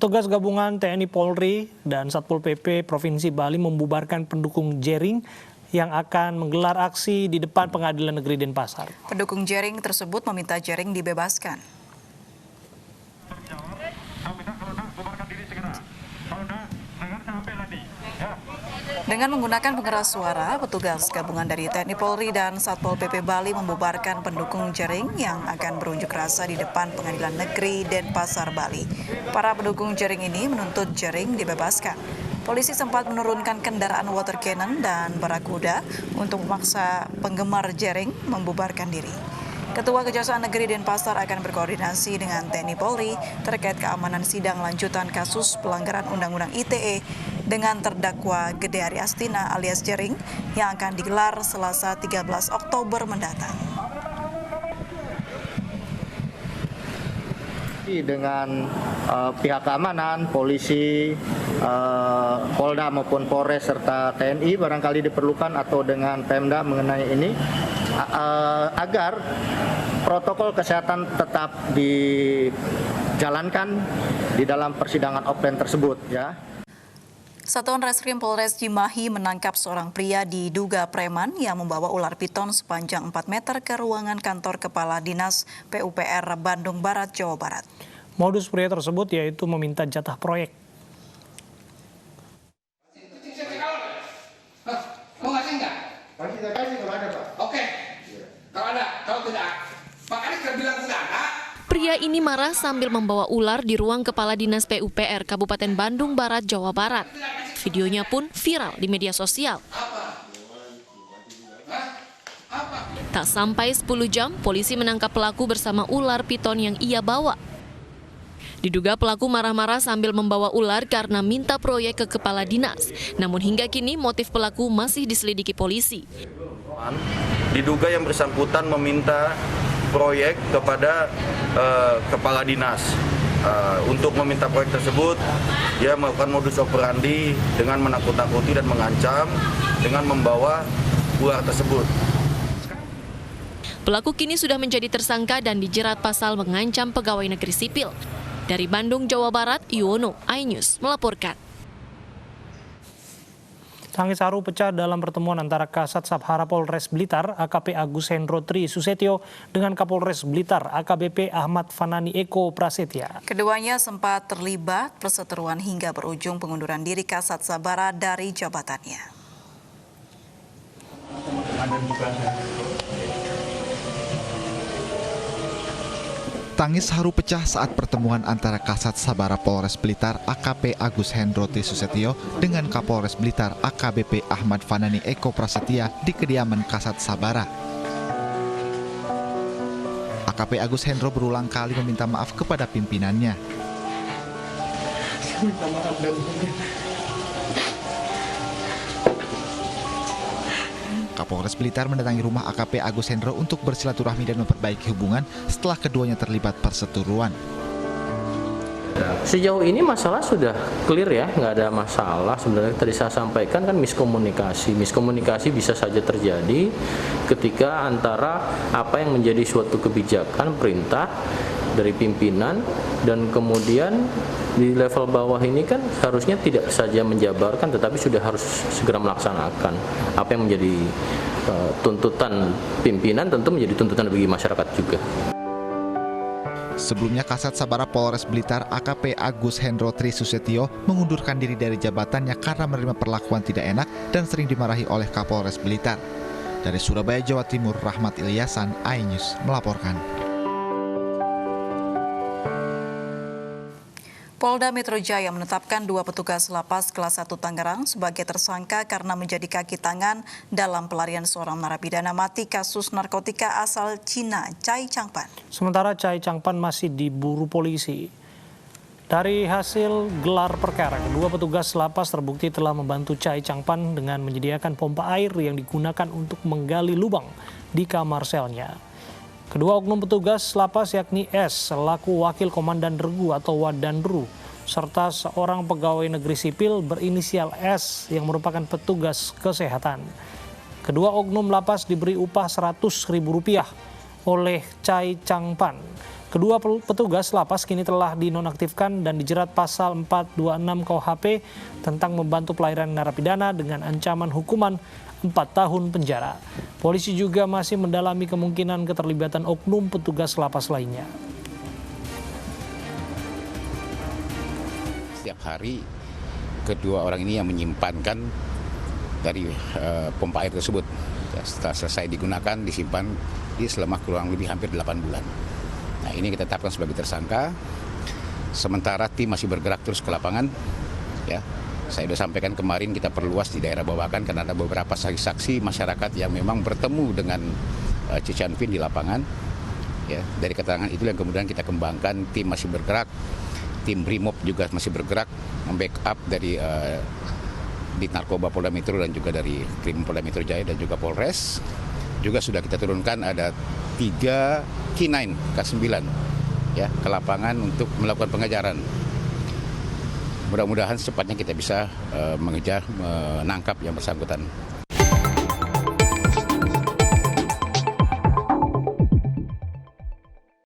Petugas gabungan TNI Polri dan Satpol PP Provinsi Bali membubarkan pendukung Jering yang akan menggelar aksi di depan Pengadilan Negeri Denpasar. Pendukung Jering tersebut meminta Jering dibebaskan. Dengan menggunakan pengeras suara, petugas gabungan dari TNI Polri dan Satpol PP Bali membubarkan pendukung Jering yang akan berunjuk rasa di depan Pengadilan Negeri Denpasar, Bali. Para pendukung Jering ini menuntut Jering dibebaskan. Polisi sempat menurunkan kendaraan water cannon dan barakuda untuk memaksa penggemar Jering membubarkan diri. Ketua Kejaksaan Negeri Denpasar akan berkoordinasi dengan TNI Polri terkait keamanan sidang lanjutan kasus pelanggaran Undang-Undang ITE dengan terdakwa Gede Aryastina alias Jering yang akan digelar Selasa 13 Oktober mendatang. Dengan pihak keamanan, polisi, Polda maupun Polres serta TNI barangkali diperlukan atau dengan Pemda mengenai ini agar protokol kesehatan tetap dijalankan di dalam persidangan offline tersebut ya. Satuan Reskrim Polres Cimahi menangkap seorang pria diduga preman yang membawa ular piton sepanjang 4 meter ke ruangan kantor Kepala Dinas PUPR Bandung Barat, Jawa Barat. Modus pria tersebut yaitu meminta jatah proyek. Mau ngasih nggak? Kita kasih kalau ada, Pak. Oke. Kalau ada, kalau tidak, makanya kita bilang tidak ada. Pria ini marah sambil membawa ular di ruang Kepala Dinas PUPR Kabupaten Bandung Barat, Jawa Barat. Videonya pun viral di media sosial. Tak sampai 10 jam, polisi menangkap pelaku bersama ular piton yang ia bawa. Diduga pelaku marah-marah sambil membawa ular karena minta proyek ke kepala dinas. Namun hingga kini motif pelaku masih diselidiki polisi. Diduga yang bersangkutan meminta proyek kepada kepala dinas. Untuk meminta proyek tersebut, dia melakukan modus operandi dengan menakut-nakuti dan mengancam dengan membawa ular tersebut. Pelaku kini sudah menjadi tersangka dan dijerat pasal mengancam pegawai negeri sipil. Dari Bandung, Jawa Barat, Yuwono, iNews melaporkan. Tangis haru pecah dalam pertemuan antara Kasat Sabhara Polres Blitar AKP Agus Hendro Tri Susetio dengan Kapolres Blitar AKBP Ahmad Fanani Eko Prasetya. Keduanya sempat terlibat perseteruan hingga berujung pengunduran diri Kasat Sabhara dari jabatannya. Tangis haru pecah saat pertemuan antara Kasat Sabhara Polres Blitar AKP Agus Hendro Tri Susetio dengan Kapolres Blitar AKBP Ahmad Fanani Eko Prasetya di kediaman Kasat Sabhara. AKP Agus Hendro berulang kali meminta maaf kepada pimpinannya. Kapolres Blitar mendatangi rumah AKP Agus Hendro untuk bersilaturahmi dan memperbaiki hubungan setelah keduanya terlibat perseteruan. Sejauh ini masalah sudah clear ya, nggak ada masalah. Sebenarnya tadi saya sampaikan kan miskomunikasi. Miskomunikasi bisa saja terjadi ketika antara apa yang menjadi suatu kebijakan, perintah dari pimpinan dan kemudian di level bawah ini kan harusnya tidak saja menjabarkan tetapi sudah harus segera melaksanakan apa yang menjadi tuntutan pimpinan, tentu menjadi tuntutan bagi masyarakat juga. Sebelumnya Kasat Sabhara Polres Blitar AKP Agus Hendro Tri Susetio mengundurkan diri dari jabatannya karena menerima perlakuan tidak enak dan sering dimarahi oleh Kapolres Blitar. Dari Surabaya, Jawa Timur, Rahmat Ilyasan, iNews melaporkan. Polda Metro Jaya menetapkan 2 petugas lapas kelas 1 Tangerang sebagai tersangka karena menjadi kaki tangan dalam pelarian seorang narapidana mati kasus narkotika asal Cina, Chai Changpan. Sementara Chai Changpan masih diburu polisi. Dari hasil gelar perkara, kedua petugas lapas terbukti telah membantu Chai Changpan dengan menyediakan pompa air yang digunakan untuk menggali lubang di kamar selnya. Kedua oknum petugas lapas yakni S selaku Wakil Komandan Regu atau Wadandru serta seorang pegawai negeri sipil berinisial S yang merupakan petugas kesehatan. Kedua oknum lapas diberi upah Rp100.000 oleh Chai Changpan. Kedua petugas lapas kini telah dinonaktifkan dan dijerat pasal 426 KUHP tentang membantu pelayanan narapidana dengan ancaman hukuman 4 tahun penjara. Polisi juga masih mendalami kemungkinan keterlibatan oknum petugas lapas lainnya. Setiap hari kedua orang ini yang menyimpankan dari pompa air tersebut. Setelah selesai digunakan, disimpan selama kurang lebih hampir 8 bulan. Nah, ini kita tetapkan sebagai tersangka. Sementara tim masih bergerak terus ke lapangan. Ya, saya sudah sampaikan kemarin kita perluas di daerah Babakan karena ada beberapa saksi-saksi masyarakat yang memang bertemu dengan Cican Vin di lapangan. Ya, dari keterangan itu yang kemudian kita kembangkan, tim masih bergerak, tim Brimob juga masih bergerak, membackup dari di Narkoba Polda Metro dan juga dari Krim Polda Metro Jaya dan juga Polres. Juga sudah kita turunkan ada 3 K9 K9 ya ke lapangan untuk melakukan pengejaran. Mudah-mudahan secepatnya kita bisa mengejar, menangkap yang bersangkutan.